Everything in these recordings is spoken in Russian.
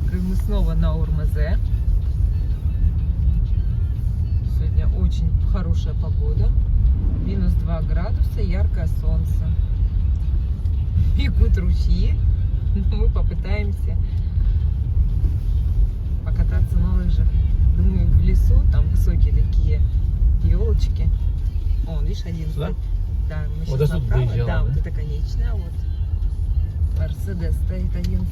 Так, и мы снова на Урмазе. Сегодня очень хорошая погода. Минус 2 градуса, яркое солнце. Бегут ручьи. Мы попытаемся покататься на лыжах. Думаю, в лесу, там высокие такие елочки. О, видишь, один. Сюда? Да, мы Вот сейчас это направо. доезжала, Да, да? вот это конечная. Вот. Мерседес стоит 11.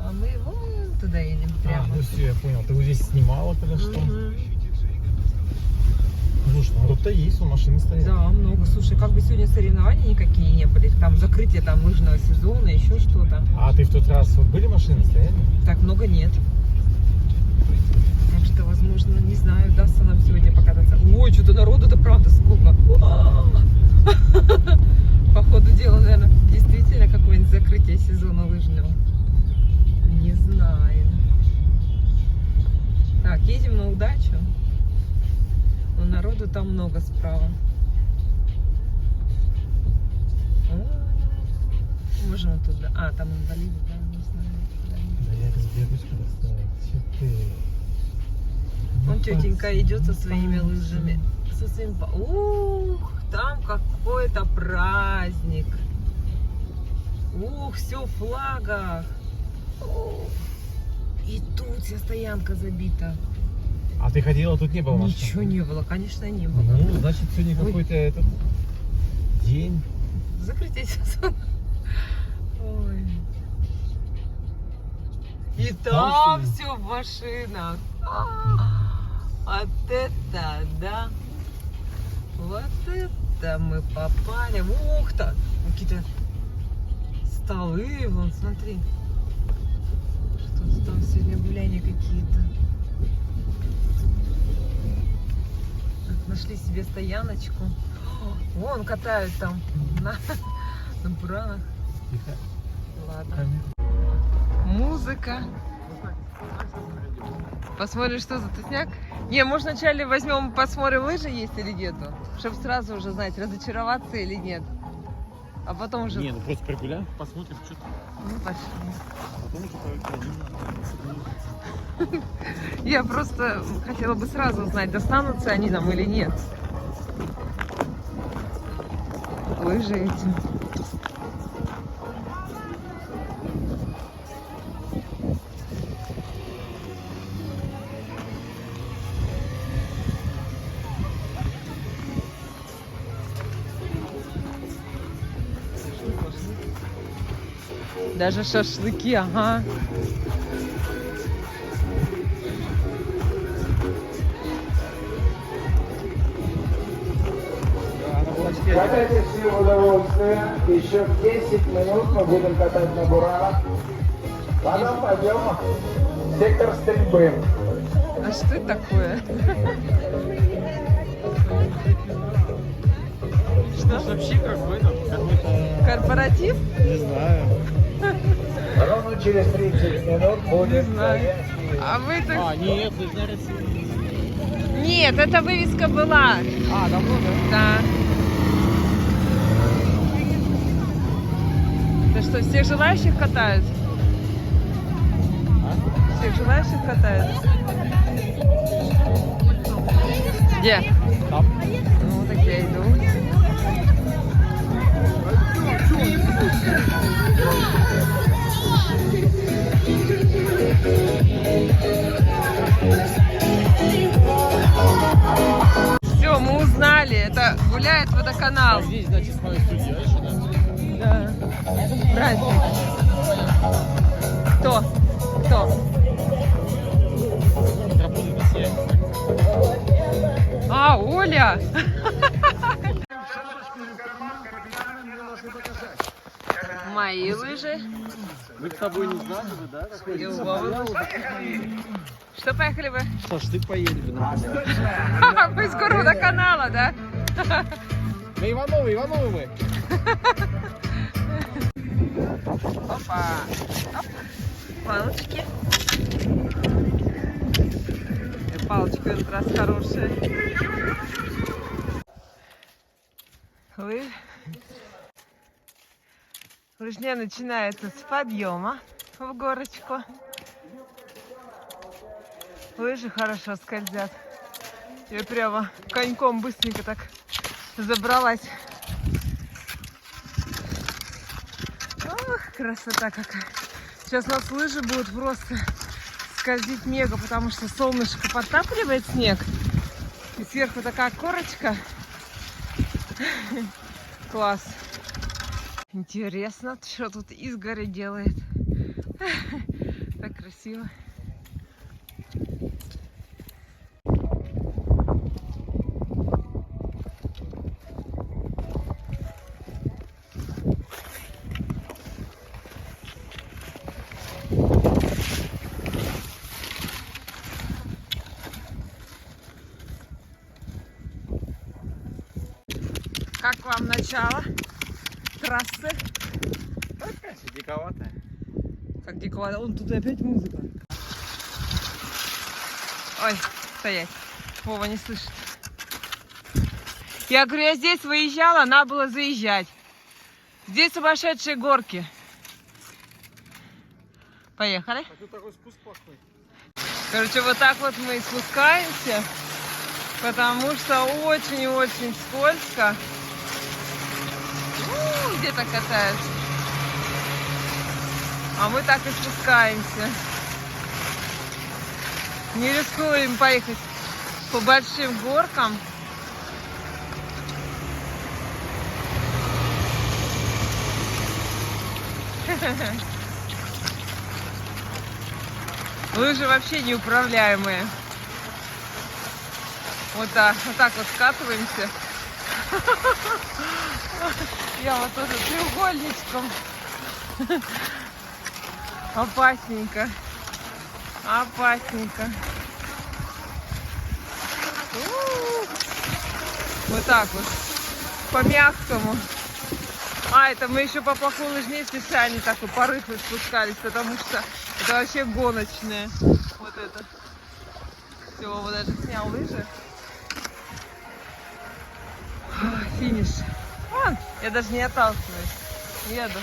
А мы вон туда едем прямо. Ну все, я понял. Ты вот здесь снимала тогда что? Мгм. Слушай, ну тут-то есть, у машины стоят. Да, много. Слушай, как бы сегодня соревнований никакие не были. Там закрытие там лыжного сезона, еще что-то. А ты в тот раз вот были машины стояли? Так много нет. Так что, возможно, не знаю, удастся нам сегодня покататься. Ой, что-то народу-то правда сколько. По ходу дела, наверное, действительно какое-нибудь закрытие сезона лыжного. Не знаю. Так, едем на удачу. Но народу там много справа. О, можем туда. А, там инвалиды, да, не знаю. Да я разберусь, когда стоит. Че ты? Вон тетенька идет со своими лыжами. Со своим... Ух, там какой-то праздник. Ух, все в флагах. Ух. И тут вся стоянка забита. А ты ходила, тут не было машин? Ничего не было, конечно, не было. Ну, значит, сегодня Ой. какой-то этот день. Закрытие сезона. Ой. И там что ли? все в машинах. Вот это, да. Вот это мы попали. Ух ты! Какие-то столы, вон, смотри. Что-то там сегодня гуляния какие-то. Так, нашли себе стояночку. Вон катают там на буранах. Тихо. Ладно. Музыка. Посмотрим, что за тусняк. Не, может, вначале возьмем, посмотрим, лыжи есть или нету. Чтобы сразу уже знать, разочароваться или нет. А потом уже... Не, ну просто прогуляем, посмотрим, что там. Ну, пошли. Потом уже поедем. Я просто хотела бы сразу узнать, достанутся они нам или нет. Лыжи эти. Даже шашлыки, ага. Катайтесь в удовольствие. Еще 10 минут мы будем катать на буранах. Потом пойдем в сектор стрельбы. А что это такое? Что? Вообще какой-то Корпоратив? не знаю. Ровно через 30 минут Не будет знаю. стоять. А вы так... А, нет, ты знаешь. Нет, эта вывеска была. А, давно, да? Да. Да что, всех желающих катают? Всех желающих катают? Где? Там. Ну, так я иду. Все, мы узнали. Это гуляет водоканал. Здесь, значит, моя студия еще, да? Да. Праздник. Кто? Кто? Работает все. А, Оля! Мои лыжи. Мы с тобой не знакомы, да? И у Вовы лыжи. Что, поехали вы? Шашлык поедем. Мы скоро до канала, да? Мы Ивановы мы. Опа. Оп. Палочки. И палочка этот раз хорошая. Лыжня начинается с подъема в горочку. Лыжи хорошо скользят. Я прямо коньком быстренько так забралась. Ох, красота какая. Сейчас у нас лыжи будут просто скользить мега, потому что солнышко подтапливает снег. И сверху такая корочка. Класс. Интересно, что тут изгородь делает. Так красиво. Как вам начало трассы? Такая диковатая. Как диковато. Вон тут опять музыка. Ой, стоять. Вова не слышит. Я говорю, я здесь выезжала, надо было заезжать. Здесь сумасшедшие горки. Поехали. А тут такой спуск плохой. Короче, вот так вот мы и спускаемся, потому что очень-очень скользко. Где-то катаются. А мы так и спускаемся. Не рискуем поехать по большим горкам. Лыжи вообще неуправляемые. Вот так вот скатываемся. Я вот тоже треугольничком. Опасненько. Опасненько. Вот так вот. По-мягкому. А, это мы еще по плохой лыжне специально так вот порыв спускались, потому что это вообще гоночные. Вот это. Все, вот даже снял лыжи. Финиш. Вон, я даже не отталкиваюсь. Еду.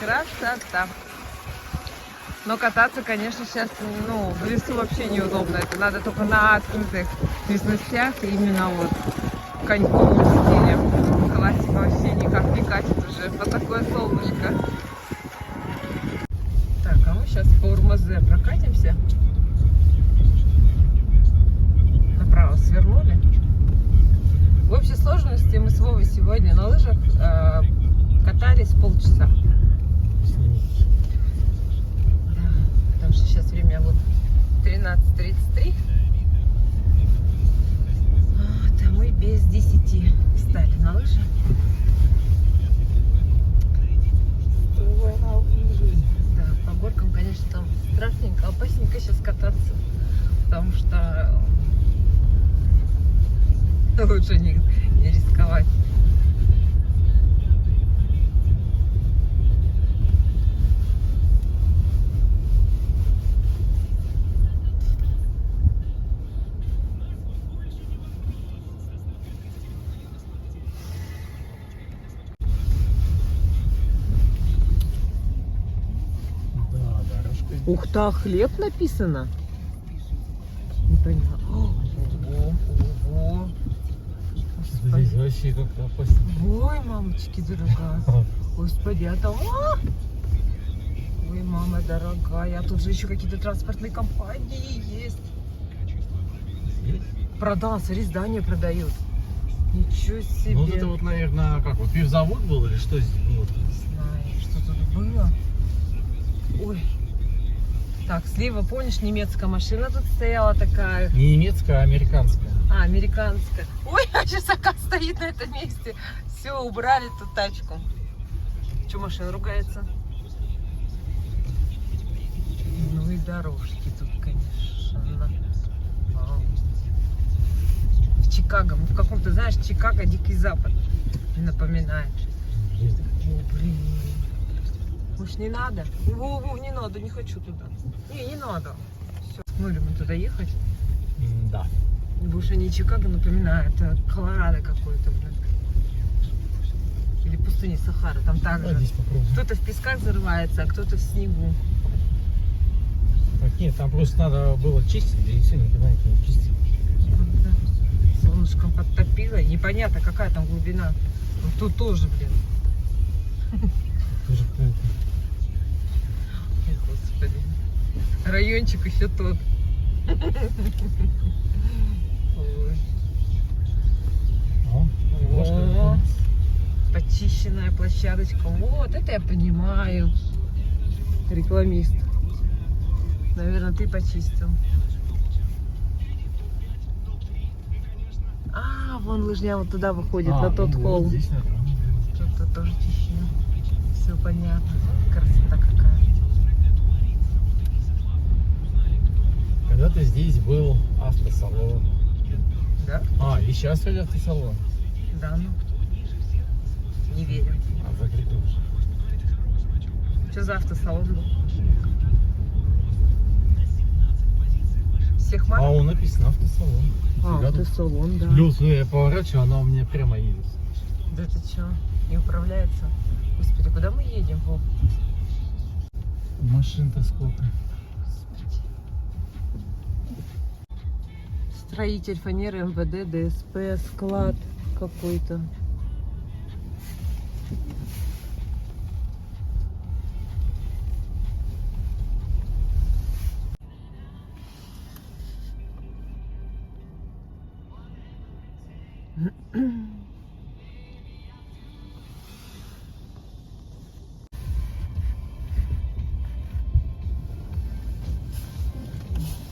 Красота. Но кататься, конечно, сейчас, ну, в лесу вообще неудобно. Это надо только на открытых местностях, именно вот коньковым стилем. Классика вообще никак не катит уже по такое солнышко. Так, а мы сейчас по Урмазе прокатимся. Направо свернули. В общей сложности мы с Вовой сегодня на лыжах катались полчаса. Да, потому что сейчас время вот 13:33. Вот, а мы без 10 встали на лыжи. Да, по горкам, конечно, там страшненько, опасненько сейчас кататься, потому что лучше не рисковать. Да, дорожка. Ух ты, а хлеб написано? Непонятно. Ого. Здесь вообще как-то опасно. Ой, мамочки дорогая. Господи, а там... Ой, мама дорогая. А тут же еще какие-то транспортные компании есть. Продал, смотри, здание продают. Ничего себе. Ну, вот это вот, наверное, как, вот пивзавод был или что здесь было? Не знаю, что тут было. Ой. Так, слева, помнишь, немецкая машина тут стояла такая. Не немецкая, а американская. А, американская. Ой, а сейчас ока стоит на этом месте. Все, убрали тут тачку. Че, машина ругается? Ну и дорожки тут, конечно. Вау. В Чикаго. Мы в каком-то, знаешь, Чикаго, Дикий Запад. Напоминает. О, блин. Уж не надо? Во, не надо, не хочу туда. Не надо. Все, смыли мы туда ехать. Да. Больше не Чикаго напоминает, а Колорадо какой-то, блин. Или пустыне Сахара, там так А же. здесь попробуем. Кто-то в песках зарывается, а кто-то в снегу. Так, нет, там просто надо было чистить, да и все, никогда никто не чистил. Да. Солнышком подтопило. Непонятно, какая там глубина. Ну, тут тоже, блин. Тоже какая-то. Ой, Господи. Райончик еще тот. Ой. О, О, почищенная площадочка. Вот, это я понимаю. Рекламист. Наверное, ты почистил. А, вон лыжня вот туда выходит, на тот холм. Здесь нормально. Тут тоже чищено. Все понятно. Красота какая. Когда-то здесь был автосалон. Да? А, и сейчас вроде автосалон. Да, ну. Не верю. А, закрыт уже. Что за автосалон был? Всех А, марок? он написано автосалон. Фига тут. автосалон, да. Плюс, ну, я поворачиваю, она у меня прямо едет. Да ты что? Не управляется? Господи, куда мы едем, Вов? Машин-то сколько. Строитель, фанеры, МВД, ДСП, склад какой-то.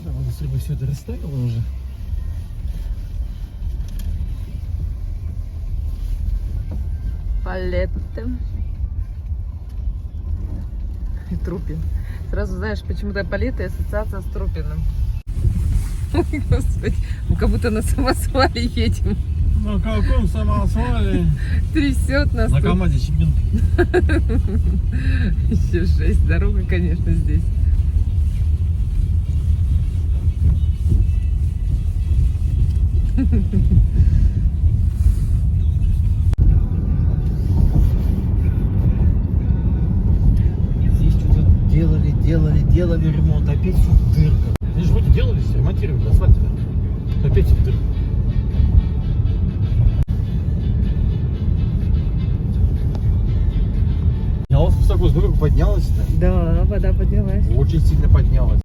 Да, быстрее бы все это расставило уже. Палетты. И Трупин. Сразу знаешь, почему-то палеты ассоциация с Трупиным. Ой, Господи, мы как будто на самосвале едем. На каком самосвале? Трясет нас На тут. КамАЗе Щебенки. Еще жесть. Дорога, конечно, здесь. Здесь что-то делали ремонт, опять все в дырках. Они же вроде делали, ремонтировали асфальт. Опять все в дырках. А у вас высоко с дырок поднялась-то? Да, вода поднялась. Очень сильно поднялась.